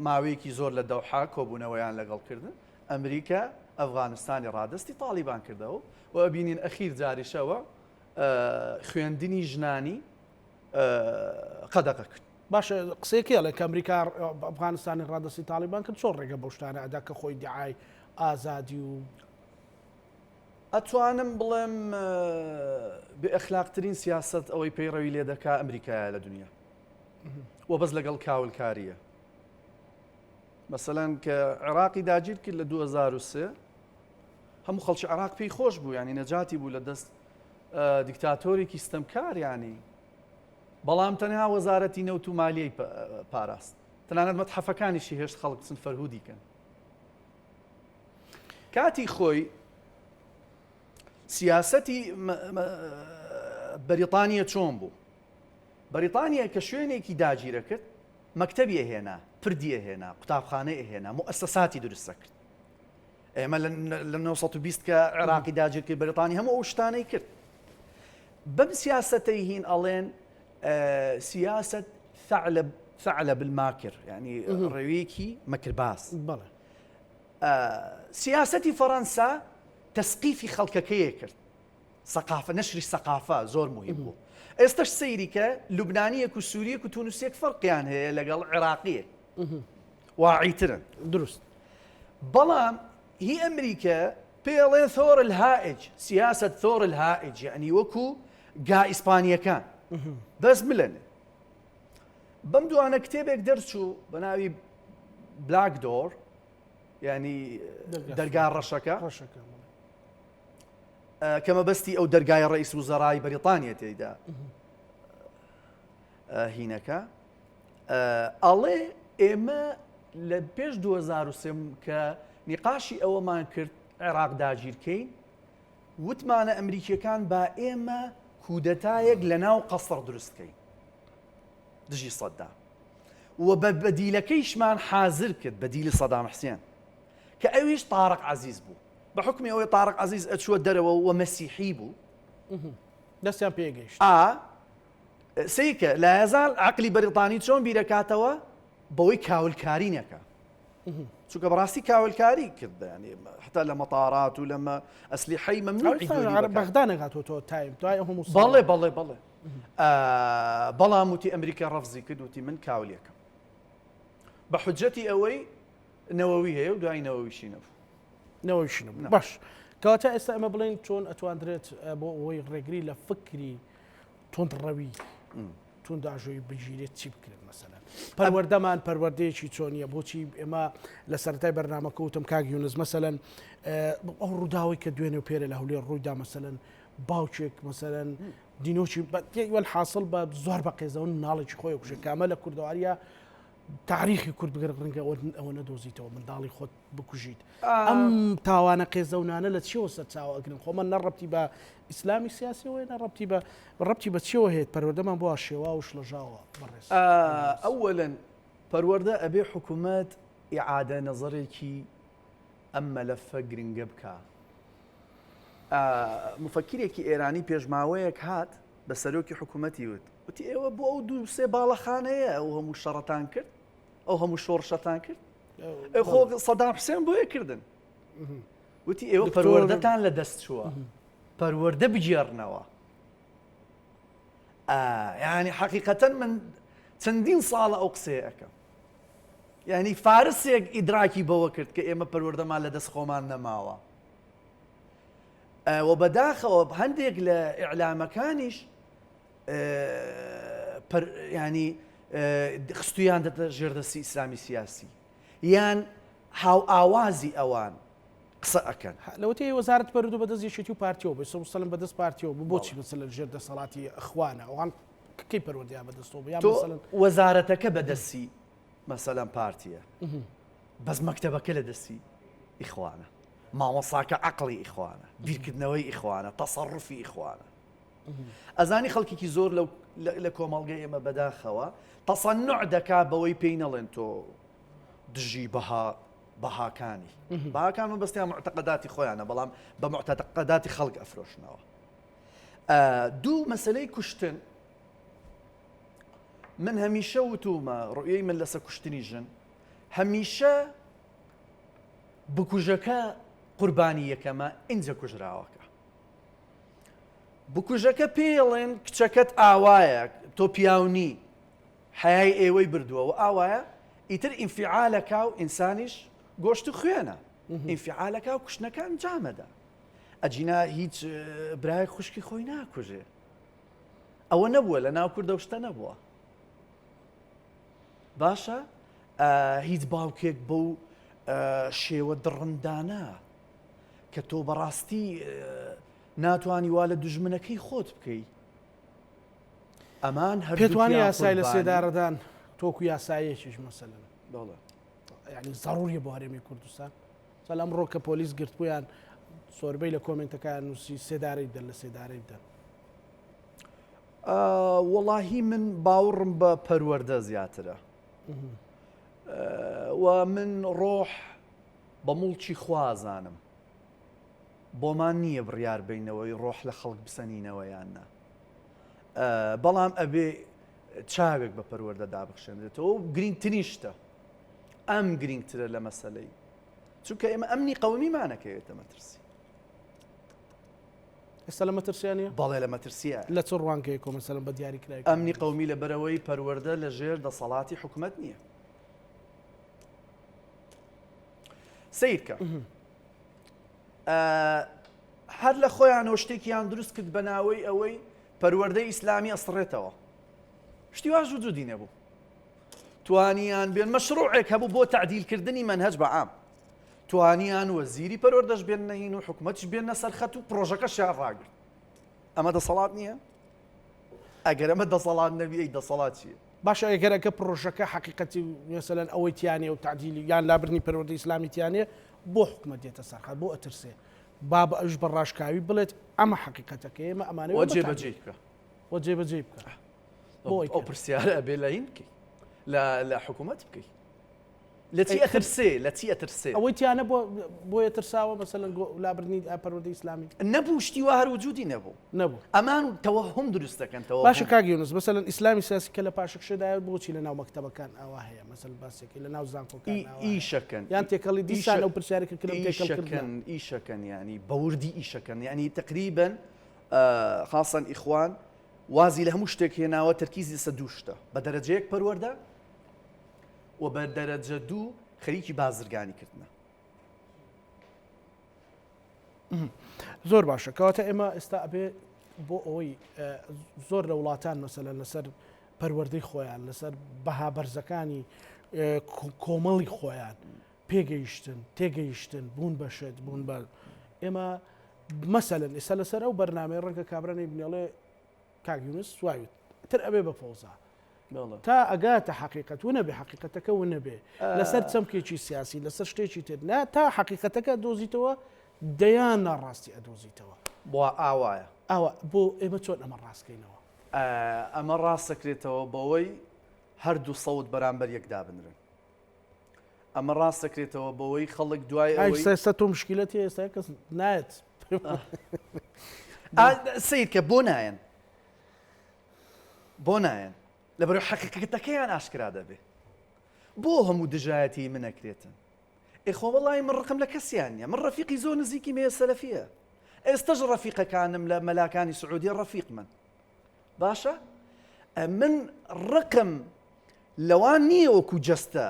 Speaker 2: ماوەیەکی زۆر لە دەوحا کۆبوونەوەیان لەگەڵ کردن ئەمریکا ئەفغانستانی ڕادستی تالیبان کردەوە و ئەبینین ئەخیر جاریشەوە خوێندنی ژنانی قەدەغە کرد
Speaker 1: باشە قسەیەکیڵێ کە ئەمریکا ئەفغانستانی ڕادستی تالیبان کرد چۆن ڕێگە بەو شتانە ئەدا کە خۆی دیعای ئازادی و
Speaker 2: ئەتوانم بڵێم بە ئەخلاقترین سیاست ئەوەی پەیڕەوی لێ دەکا ئەمریکایە لە دنیا و بەس لەگەڵ کاولکاریە مەسەلەن کە عێراقی داگیر کرد لە 2003 هەموو خەڵکی عێراق پێی خۆش بوو ینی نەجاتی بوو لە دەست دیکتاتۆرێکی ستەمکار ینی بەڵام تەنها وەزارەتی نەوت و مالیەی پاراست تەنانەت مەتحەفەکانیشی هێشت خەڵک بچن فەرهودی کەن کاتی خۆی سیاسەتی بەریتانیا چۆن بوو بەریتانیا کە شوێنێکی داگیرە کرد مەکتەبی هێنا پردیە هێنا قوتابخانەی هێنا مؤسساتی دروستە کرد ئێمە لە 1920 کە عێراقی داگیر کرد بەریتانی هەموو ئەو شتانەی کرد بەم سیاسەتەی هین ئەڵێن سیاست ثعلب الماكر يعني ڕێوەیەکی مەکرباس
Speaker 1: بەڵێ
Speaker 2: سیاسەتی فەڕەنسا تەسقیفی خەڵکەکەیە کرد سەقافە نەشری سەقافە زۆر مهم بوو ئێستش سەیری کە لوبنانیەک و سووریەک و تونوسێک فەرقیان هەیە لەگەڵ عێراقیەک واعیترن
Speaker 1: دروست
Speaker 2: بەڵام هی ئەمریکا پێڵێن ثۆر الهائج سیاست ثۆر الهائج یعنی وەکو گا ئیسپانیەکان بەس بلێنێ بەم دوانە کتێبێک دەرچوو بە ناوی بلاک دۆر ینی دەرگا ڕەشەکە کە مەبەستی ئەو دەرگای ڕئیس وزەڕای بەریتانیا تێیدا هینەکە ئەڵێ ئێمە لە پێش 2003 کە نیقاشی ئەوەمان کرد عێراق داگیرکەین وتمانە ئەمریکیەکان با ئێمە کودەتایەک لە ناو قەسڕ دروستکەین دژی سەدام و بە بەدیلەکەیشمان حازر کرد بەدیلی سەدام حوسێن کە ئەویش تارق عەزیز بوو بە حکمی ئەوەی تارق عەزیز ئەچووە دەرەوە و مەسیحی بوو
Speaker 1: دەستیان پێگەیشت
Speaker 2: سیکە لا یەزال عەقلی بەریتانی چۆن بیرەکاتەوە بەوەی کاولکاری نەکە چونکە بەڕاستی کاولکاری کرد ینی حتا لە مەتارات و لەمە ئەسلیحەی مەمنوعی
Speaker 1: بەغدا نەگاتەوە تۆ تایم دوای هەموو
Speaker 2: بەڵێ بەڵێ بەڵێ بەڵام وتی ئەمریکا ڕەفزی کرد وتی من کاولیەکەم بە حجەتی ئەوەی نەوەوی هەیە و دوای نەوەویشی نەبوو
Speaker 1: نەوەویشی نەبوو باش کەواتە ئێستا ئەمە بڵێن چۆن ئەتواندرێت بۆ ئەوەی ڕێگری لە فکری تۆندڕەوی تونداژۆی بگیرێت چی بکرێت مەسەلەن پەروەردەمان پەروەردەیەکی چۆنیە بۆچی ئێمە لە سەرەتای بەرنامەکەوتم کاک یونس مەسەلەن ئەو ڕووداوی کە دوێنێ و پێرە لە هەولێر ڕوویدا مەسەلەن باوچێک مەسەلەن دینۆکی وەل حاصل بە زۆر بە قێزەوە ناڵێکی خۆی کوژە کامە لە کوردەواریە تاریخی کورد بگەر ڕەنگە ئەوە نەدۆزیتەوە منداڵی خۆت بکوژیت ئەم تاوانە قێزەونانە لە چیەوە سەرچاوە ئەگرن خۆمە نەڕەبتی بە ئیسلامی سیاسیەوەی نەڕەبتی بە چیەوە هەیە پەروەردەمان بۆ شێوا و شڵەژاوە بەڕێز
Speaker 2: ئەوەلەن پەروەردە ئەبێ حکوومەت ئیعادە نەزەرێکی ئەم مەلەفە گرنگە بکە مفەکرێکی ئێرانی پێشماوەیەک هات بە سەرۆکی حکوومەتی وتی ئێوە بۆ ئەو دوو سێ باڵەخانەیە ئەو هەموو شەڕەتان کرد ئەو هەموو شۆڕشەتان کرد خۆ سەدام حوسێن بۆیە کردن وتی ئێوە پەروەردەتان لە دەست چووە پەروەردە بگێڕنەوە یعنی حەقیقەتەن من چەندین ساڵە ئەو قسەیە ئەەکەم یعنی فارسێک ئیدراکی بەوە کرد کە ئێمە پەروەردەمان لە دەست خۆمان نەماوە و بەداخەوە هەندێک لە ئیعلامەکانیش ینی خستویان دەتە ژێردەستی ئیسلامی سیاسی یان هاو ئاوازی ئەوان قسە ئەکەن
Speaker 1: لەوەتی وەزارەت بەرود و بەدەستیەتی و پارتیەوە بە سەڵم بەدەست پارتیەوە بۆچی بەسەر لە ژێر دەسەڵاتی ئەخوانە ئەوان کەی پەروەردەیان بەدەستەوە یان
Speaker 2: وەزارەتەکە بەدەستی مەسەلەن پارتیە بەس مەکتەبەکە لە دەستی ئیخوانە مامۆساکە عەقڵی ئیخوانە بیرکردنەوەی ئیخوانە تەسەڕوفی ئیخوانە ئەزانی خەڵکێکی زۆر لە کۆمەڵگەی ئێمە بەداخەوە تەسەنوع دەکا بەوەی پێی نەڵێن تۆ دژی بەهاکانی بەهاکان و بەستیان معتەقەداتی خۆیانە بەڵام بە معتەقەداتی خەڵک ئەفرۆشنەوە دوو مەسەلەی کوشتن من هەمیشە وتومە ڕوئیەی من لەسەر کوشتنی ژن هەمیشە بکوژەکە قوربانی یەکەمە ئینجە کوژراوەکە بکوژەکە پێڵێن کچەکەت ئاوایە تۆ پیاونی حیای ئێوەی بردووە و ئاوایە ئیتر ئینفعالەکە و ئینسانیش گۆشت و خوێنە ئینفعالەکە و کوشتنەکان جامەدا ئەجینا هیچ برای خوشکی خۆی ناکوژێ ئەوە نەبووە لە ناو کوردە شتە نەبووە باشە هیچ باوکێک بەو شێوە دڕندانە کە تۆ بەڕاستی ناتوانی وا لە دوژمنەکەی خۆت بکەیت ئەمان
Speaker 1: پێتوانی یاسای لە سێدارەدان تۆکو یاسایەکیش مەسەلەن ینی زەڕوریە بۆ هەرێمی کوردستان سەل ئەمڕۆ کە پۆلیس گرتبوویان سۆربەی لە کۆمنتەکان نووسی سێدارەی دەن لە سێدارەی بدەن
Speaker 2: وەڵاهی من باوەڕم بە پەروەردە زیاترە و من ڕۆح بە موڵکی خوازانم بۆمان نییە بڕیار بینەوەی ڕۆح لە خەڵک بسەنینەوە یاننا بەڵام ئەبێ چاوێک بە پەروەردە دابخشێنێتەوە گرنگترین شتە ئەم گرنگترە لە مەسەلەی چونکە ئێمە ئەمنی قەومیمانەکەوێتە مەترسی
Speaker 1: ئێستا لە مەترسیانە
Speaker 2: بەڵێ لە مەترسیە
Speaker 1: لە چ ڕوانگەیەکۆ مەسەلەن بە دیاریکراوی
Speaker 2: ئەمنی قەومی لە بەرەوەی پەروەردە لە ژێر دەسەڵاتی حکوومەت نییە سیرکە هەر لە خۆیانەوە شتێکیان دروست کرد بە ناوەی ئەوەی پەروەردەی ئیسلامی ئەسڕێتەوە شتی واژ وجودی نەبوو توانیان بێن مەشروعێک هەبوو بۆ تعدیلکردنی منهج بە عام توانیان وەزیری پەروەردەش بێن نەهین و حکوومەتش بێنە سەر خەت و پرۆژەکە شیان ڕاگرت ئەمە دەسەڵات نییە ئەگەر ئەمە دەسەڵات نەبی ئەی دەسەڵات چییە
Speaker 1: باشە ئەگەرەکە پرۆژەکە حقیقەتی مەسەلەن ئەوەی تیانێ و تعدیلی یان لابرنی پەروەردەی ئیسلامی تیانێ بۆ حکوومەت دێتە سەرخەت بۆ ئەترسێ با بە ئەوش بە ڕاشکاوی بڵێت ئەمە حقیقەتەکە ئێمە ئەمانەوە
Speaker 2: جێبەجێ بکە
Speaker 1: وە جێبەجێ بکە
Speaker 2: ئەو پرسیارە ئەبێ لە هین بکەیت لە حکوومەت بکەیت لە چی ئەترسێ لە چی ئەترسێ
Speaker 1: ئەوەی تیانە بۆیە ترساوە مەسەلەن لابرنی پەروەردەی ئیسلامی
Speaker 2: نەبوو شتی وا هەر وجودی نەبوو ئەمان تەوەهم دروست دەکەنەوە
Speaker 1: باشە کاک یونس مەسەلەن ئیسلامی سیاسی کە لە پاشەکشەدایە بۆچی لە ناو مەکتەبەکان ئەوە هەیە مەسەلەن باسێکی لە ناو زانکۆکان
Speaker 2: ئیشەکەن
Speaker 1: یان تێکەڵی دیسان ئەو پرسیارێکە
Speaker 2: ئیشەکەن ینی بەوردی ئیشەکەن ینی تقریبا خاصن ئیخوان وازی لە هەموو شتێک هێناوە تەرکیزی سە دوو شتە بە دەرەجەیەک پەروەردە و بە دەرەجە دوو خەریکی بازرگانی کردنە
Speaker 1: زۆر باشە کەواتە ئێمە ئێستا ئەبێ بۆ ئەوەی زۆر لە وڵاتان مەسەلەن لەسەر پەروەردەی خۆیان لەسەر بەها بەرزەکانی کۆمەڵی خۆیان پێگەیشتن تێگەیشتن بوون بە شت بوون بە ئێمە مەسەلەن ئێستا لەسەر ئەو بەرنامەی ڕەنگە کابرانی بنێڵێ کاگیونس سواویت تر ئەبێ بە پۆزا تا ئەگاتە حقیقەت و نەبێ حقیقەتەکە و نەبێ لەسەر چەمکێکی سیاسی لەسەر شتێکی تر نا تا حقیقەتەکە دۆزیتەوە دەیان ناڕاستی ئەدۆزیتەوە
Speaker 2: بۆ ئاوایە
Speaker 1: ئاوە بۆ ئێمە چۆن ئەمە ڕاستکەینەوە
Speaker 2: ئەمە ڕاستەکرێتەوە بەوەی هەردوو سەوت بەرامبەر یەکدا بنرن ئەمە ڕاستەکرێتەوە بەوەی خەڵک دوای
Speaker 1: ئەوەی تۆ مشکلەتی ئێستا کەس نایەت
Speaker 2: سیر کە بۆ نایەن بۆ نایەن لەبەر حقیقەتەکەیان ئاشکرا دەبێ بۆ هەموو دژایەتی من نەکرێتن ئێخۆ وەڵی من ڕقم لە کەسیان نیە من ڕەفیقی زۆر نزیکی مێ سەلەفیە ئێستاش ڕەفیقەکانم لە مەلاکانی سعودی ڕەفیق من باشە من ڕقم لەوان نییە وەکو جەستە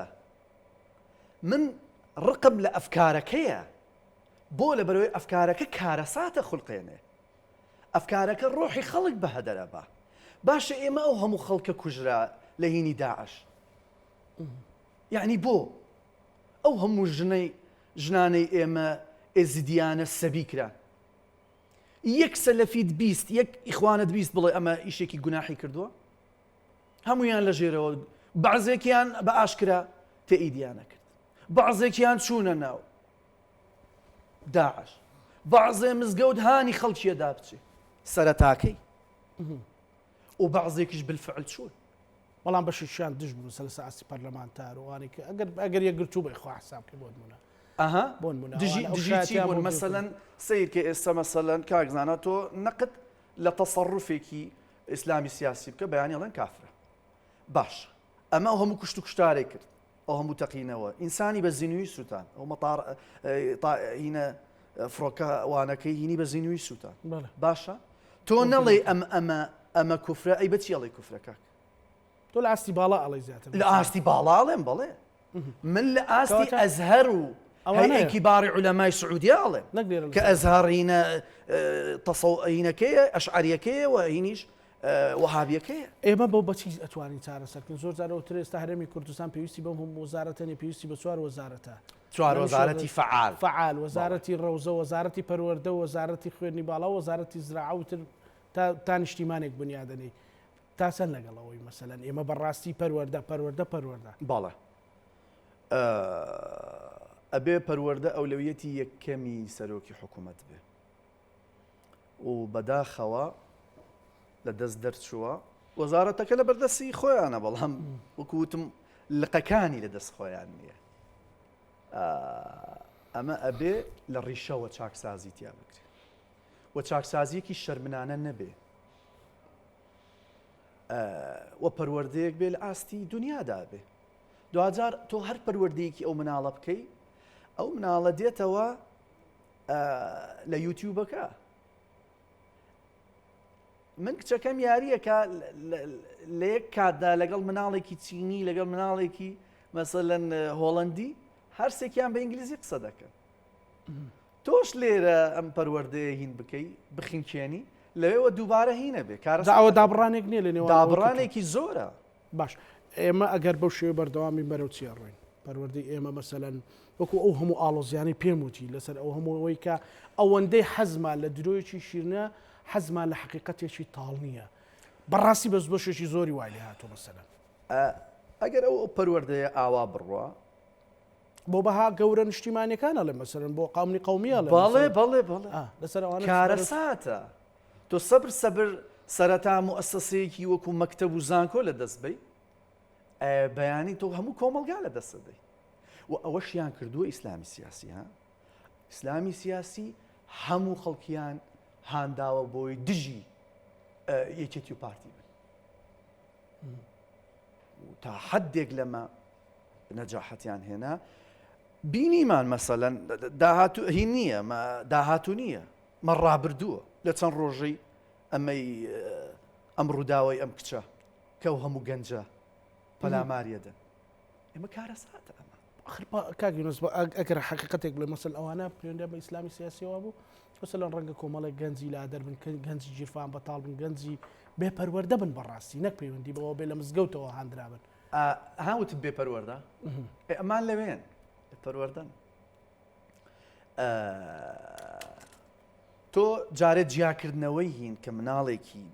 Speaker 2: من ڕقم لە ئەفکارەکەیە بۆ لە بەرەوەی ئەفکارەکە کارەساتە خوڵقێنێ ئەفکارەکە ڕۆحی خەڵک بە هەدەرەبە باشە ئێمە ئەو هەموو خەڵکە کوژرا لە هینی داعش یعنی بۆ ئەو هەموو ژنانەی ئێمە ئێزیدیانە سەبی کرا یەک سەلەفیت بیست یەک ئیخوانت بیست بڵێ ئەمە ئیشێکی گوناحی کردووە هەمویان لە ژێرەوە بەعزێکیان بە ئاشکرا تەئیدیانە کرد بەعزێکیان چوونە ناو داعش بەعزێ مزگەوت هانی خەڵکیەدا بچێ سەرەتاکەی و بەعزێکیش بالفعل چوون
Speaker 1: بەڵام بەشیشیان دژ بوون سەر ساسی پەرلەمانتار وانی کە ئەگەر یەکگرتوو بە خوا حساب کە بۆ نمونە
Speaker 2: دژی بوون مەسەلەن سیر کە ئێستا مەسەلەن کاکزانە تۆ نەقت لە تەسەڕوفێکی ئیسلامی سیاسی بکە بەیانی ئەڵێن کافرە باش ئەمە ئەو هەموو کوشت و کوشتارێک کرد ئەو هەموو تەقینەوە ئینسانی بە زینوی سووتان ئەو مەتاڕ هینە فڕۆکە وانەکەی هینی بە زینوی سووتان باشە تۆ نەڵێ ئەمە کوفرە ئەی بەچی ئەڵێ کوفرە کاک
Speaker 1: تۆ لە ئاستی باڵا ئەڵێ زیاتر
Speaker 2: لە ئاستی باڵاڵێم بەڵێ من لە ئاستی ئەزهەر و هەیئەی باری عولەمای سعودیا ئەڵێم کە ئەزهەر هینە هینەکەیە ئەشعەریەکەیە و هینیش وەهابیەکەیە
Speaker 1: ئێمە بەو بەچی ئەتوانین چارەسەرکردن زۆر جارەوە تر ئێستا هەرێمی کوردستان پێویستی بەم هەموو وەزارەتە نێ پێویستی بە چوار وەزارەتە
Speaker 2: چوار وەزارەتی
Speaker 1: فعال وەزارەتی ڕەوزە وەزارەتی پەروەردە وەزارەتی خوێندنی باڵا وەزارەتی زراعە و تر تا نیشتیمانێک بنیادەنەی تا چەند لەگەڵەوەی مەسەلەن ئێمە بەڕاستی پەروەردە
Speaker 2: باڵە ئەبێ پەروەردە ئەولەویەتی یەکەمی سەرۆکی حکوومەت بێ و بەداخەوە لە دەست دەرچووە وەزارەتەکە لە بەردەستی خۆیانە بەڵام وەکوتم لقەکانی لە دەست خۆیان نییە ئەمە ئەبێ لە ڕیشەوە چاکسازی تیا بکرێت و چاکسازیەکی شەرمنانە نەبێ وە پەروەردەیەک بێ لە ئاستی دنیادا بێ دوجار تۆ هەر پەروەردەیەکی ئەو مناڵە بکەی ئەو مناڵە دێتەوە لە یوتیوبەکە من کچەکەم یاریەکە لە یەک کاتدا لەگەڵ مناڵێکی چینی لەگەڵ مناڵێکی مەسەلەن هۆڵەندی هەرسێکیان بە ئینگلیزی قسە دەکەن تۆش لێرە ئەم پەروەردەیە هین بکەی بخینکێنی لەوێەوە دووبارە هینە بێ
Speaker 1: کارەوە دابڕانێک نییە لە نێوان
Speaker 2: دابڕانێکی زۆرە
Speaker 1: باش ئێمە ئەگەر بەو شێوە بەردەوامی بەرەو چیە ڕۆین پەروەردەی ئێمە مەسەلەن وەکو ئەو هەموو ئاڵۆزیانی پێم وتی لەسەر ئەو هەمووەوەی کە ئەوەندەی حەزمان لە درۆیەکی شیرنە حەزمان لە حقیقەتێکی تاڵ نییە بەڕاستی بەس بەشێکی زۆری وای لێ هاتووە مەسەلەن
Speaker 2: ئەگەر ئەو پەروەردەیە ئاوا بڕوە
Speaker 1: بۆ بەها گەورە نیشتیمانیەکانە لە مەسەرن بۆ قاومی قەومیە لە
Speaker 2: بەڵێ
Speaker 1: لەسەر ئەوانە
Speaker 2: کارەساتە تۆ سەبر سەرەتا موئەسسەسەیەکی وەکو مەکتەب و زانکۆ لە دەست بەی بەیانی تۆ هەموو کۆمەلگا لە دەست دەی و ئەوەشیان کردووە ئیسلامی سیاسی ئیسلامی سیاسی هەموو خەڵکیان هانداوە بۆی دژی یەکێتی و پارتی بن تا حدێک لەمە نەجاحەتیان هێنا بینیمان مەسەلەن داهاتوو هین نییە داهاتوو نییە مە ڕابردووە لە چەند ڕۆژەی ئەم ڕووداوای ئەم کچە کە و هەموو گەنجە پەلاماریەدەن ئێمە کارەساتە ئەمە
Speaker 1: کاگیونس ئەگەر حقیقەتێک بڵێ مەسەل ئەوانە پەیوەندیان بە ئیسلامی سیاسیەوە بوو مەسەلەن ڕەنگە کۆمەڵێک گەنجی لادەر بن گەنجی جیرفان بەتاڵ بن گەنجی بێپەروەردە بن بەڕاستی نەک پەیوەندی بەوە بێ لە مزگەوتەوە هاندرا بن
Speaker 2: هاوتم بێپەروەردە ئەمان لەوێن پەروەردەن تۆ جارێ جیاکردنەوەی هین کە مناڵێکی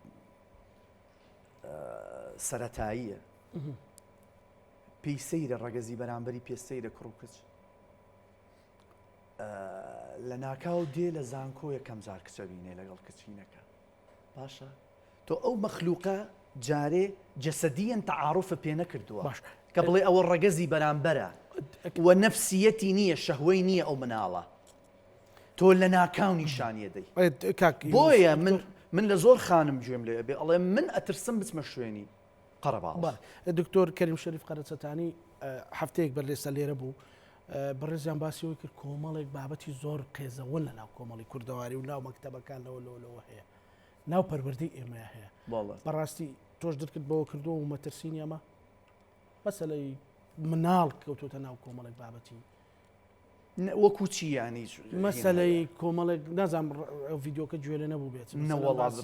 Speaker 2: سەرەتاییە پێی سەیرە ڕەگەزی بەرامبەری پێسەیرە کوڕ و کچ لە ناکاو دێ لە زانکۆ یەکەم جار کچە بینێ لەگەڵ کچینەکە باشە تۆ ئەو مەخلووقە جارێ جەسەدیەن تەعاروفە پێ نەکردووە
Speaker 1: باش
Speaker 2: کە بڵێ ئەوە ڕەگەزی بەرامبەرە و نەفسیەتی نییە شەهوەی نییە ئەو مناڵە تۆ لە ناکاو نیشانیە دەی بۆیە من لە زۆر خانم گوێم لێ بێ ئەڵێ من ئەترسم بچمە شوێنی قەرەباڵ
Speaker 1: دکتۆر کەریم شەریف قەرەچەتانی هەفتەیەک بەرلێسە لێرە بوو بەڕێزیان باسیەوەی کرد کۆمەڵێک بابەتی زۆر قێزەوە لە ناو کۆمەڵی کوردەواری و ناو مەکتەبەکانەوە هەیە ناو پەروەردەی ئێمە هەیە بەڕاستی تۆش دەرکرد بەوە کردو و مەترسین ئەمە مەسەلەی مناڵ کەوتوتە ناو کۆمەڵێک بابەتی
Speaker 2: وەکو چی ینی
Speaker 1: مەسەلەی کۆمەڵێک نازام ڤیددیۆکە گوێ نەبوو بێت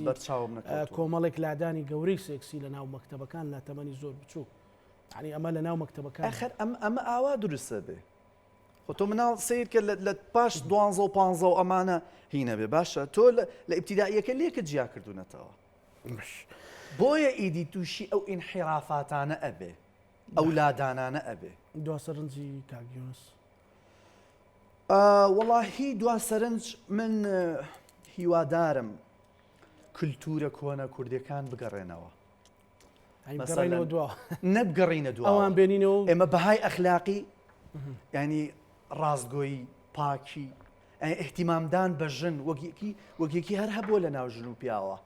Speaker 2: بەرچاوم
Speaker 1: کۆمەڵێک لادانی گەورەی سێکسی لە ناو مەکتەبەکان لە تەمەنی زۆر بچوو ینی ئەمە لە ناو مەکتەبەکان
Speaker 2: ئەخر ئەمە ئاوا درستە بێ خۆ تۆ مناڵ سیر کە لە پاش 12 و 15 و ئەمانە هینە بێ باشە تۆ لە ئیبتیدائیەکە لێکە جیا کردوونەتەوە بۆیە ئیدی تووشی ئەو ئینحیرافاتانە ئەبێ ئەو لادانانە ئەبێ
Speaker 1: دواسەرنجی کاگیۆنس
Speaker 2: وەڵاهی دواسەرنج من هیوادارم کللتورە کۆنە کوردەکان بگەڕێنەوە نەبگەڕینە دو
Speaker 1: ئەوان بێنینەوە
Speaker 2: ئێمە بەهای ئەخلاقی ینی ڕاستگۆیی پاکی احتیمامدان بە ژن وەکێکی هەر هەبووە لە ناو ژن و پیاوە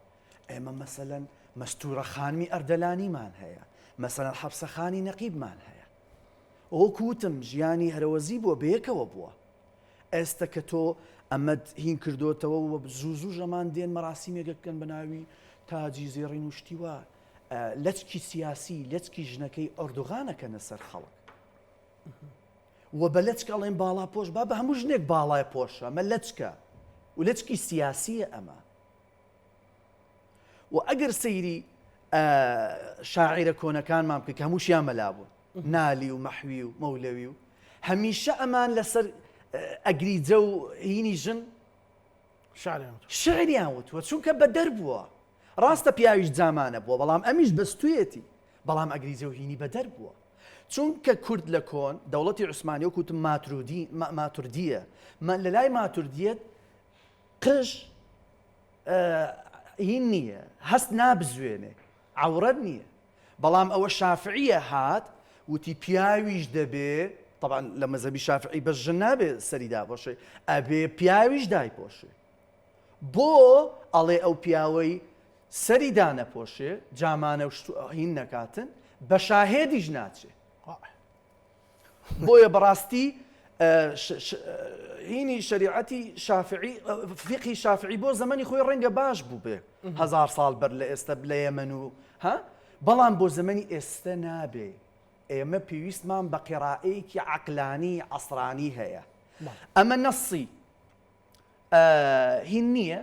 Speaker 2: ئێمە مەسەلەن مەستورە خانمی ئەردەلانیمان هەیە مەسەلەن حەبسەخانی نەقیبمان هەیە ئەوە کوتم ژیانی هەرەوەزی بووە بەیەکەوە بووە ئێستا کە تۆ ئەمە هین کردوتەوە و زوو ژەمان دێن مەراسیمێکەکەن بە ناوی تاجی زێڕین و شتیوار لەچکی سیاسی لەچکی ژنەکەی ئەردوغانەکەنە سەر خەڵک و بە لەچکەڵێن باڵا پۆش با بە هەموو ژنێک باڵای پۆشە ئەمە لەچکە و لەچکی سیاسیە ئەمە و ئەگەر سەیری شاعیرە کۆنەکانمان بکە کە هەمووشیان مەلا بوون نالی و مەحوی و مەولەوی و هەمیشە ئەمان لەسەر ئەگریجە و هینی ژن شعریان وتوە چونکە بە دەربووە ڕاستە پیاویش جامانە بووە بەڵام ئەمیش بەستوێتی بەڵام ئەگریجە و هینی بە دەربووە چونکە کورد لە کۆن دەوڵەتی عوسمانی و کوتم ماتوردیە لە لای ماتوردیەت قژ هین نییە هەست نابزوێنێ عەورەت نییە بەڵام ئەوە شافعیە هات وتی پیاویش دەبێ طبعا لە مەزەبی شافعی بە ژن نابێ سەری داپۆشێ ئەبێ پیاویش دایپۆشێ بۆ ئەڵێ ئەو پیاوەی سەری دانەپۆشێ جامانە هین نەکاتن بە شاهێدیش ناچێ بۆیە بەڕاستی هینی شریعەتی شافعی فقهی شافعی بۆ زەمەنی خۆی ڕەنگە باش بوو بێ 1000 ساڵ بەر لە ئێستا لە یەمەن و بەڵام بۆ زەمەنی ئێستا نابێ ئێمە پێویستمان بە قیرائەیەکی عەقلانی عەسرانی هەیە ئەمە نەسی هین نییە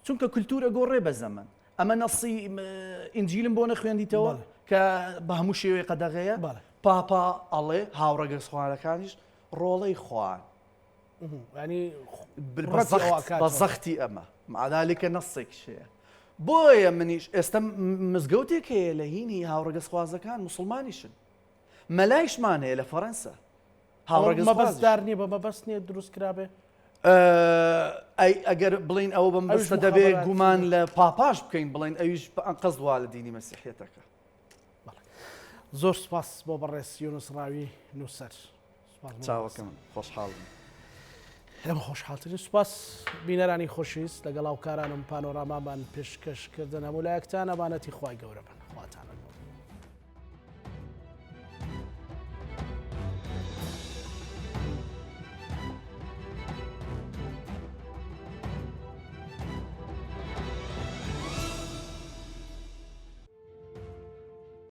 Speaker 2: چونکە کولتورە گۆڕێ بە زەمن ئەمە نەسی ئینجیلم بۆ نەخوێندیتەوە کە بە هەموو شێوەی قەدەغەیە پاپا ئەڵێ هاوڕەگە سوخوانەکانیش ڕۆڵەی خوان بە زەختی ئەمە معدالیکە نەسێکی شەیە بۆیە منیش ئێستا مزگەوتێک هەیە لە هینی هاوڕەگە سوخوازەکان مسلمانیشن مەلایشمان هەیە لە فەڕەنسا
Speaker 1: مەبەستدار نییە بە مەبەست نییە دروست کرابێ
Speaker 2: ئەگەر بڵین ئەوە بە مەبەستە دەبێت گومان لە پاپاش بکەین بڵین ئەویش قەزوا لە دینی مەسیحیەتەکە
Speaker 1: زۆر سپاس بۆ بەڕێز یونس ڕاوی نووسەر
Speaker 2: چاوەکەم خۆشحاڵم
Speaker 1: ئەمە خۆشحاڵترین سوپاس بینەرانی خۆشویست لەگەڵ هاوکارانم پانۆرامامان پێشکەشکردن هەموو لایەکتان ئەمانەتی خوای گەورە بن.